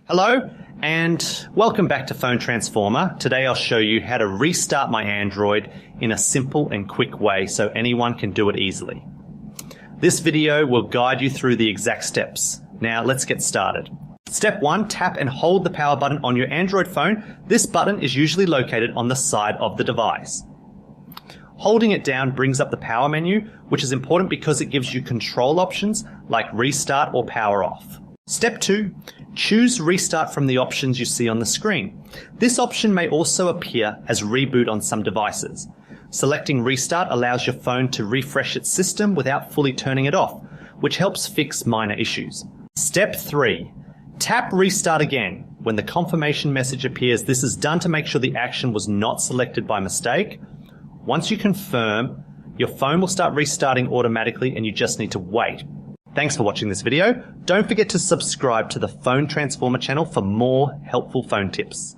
Hello and welcome back to Phone Transformer. Today I'll show you how to restart my Android in a simple and quick way so anyone can do it easily. This video will guide you through the exact steps. Now let's get started. Step 1, tap and hold the power button on your Android phone. This button is usually located on the side of the device. Holding it down brings up the power menu, which is important because it gives you control options like restart or power off. Step 2, choose restart from the options you see on the screen. This option may also appear as reboot on some devices. Selecting restart allows your phone to refresh its system without fully turning it off, which helps fix minor issues. Step 3, tap restart again. When the confirmation message appears, this is done to make sure the action was not selected by mistake. Once you confirm, your phone will start restarting automatically and you just need to wait. Thanks for watching this video. Don't forget to subscribe to the Phone Transformer channel for more helpful phone tips.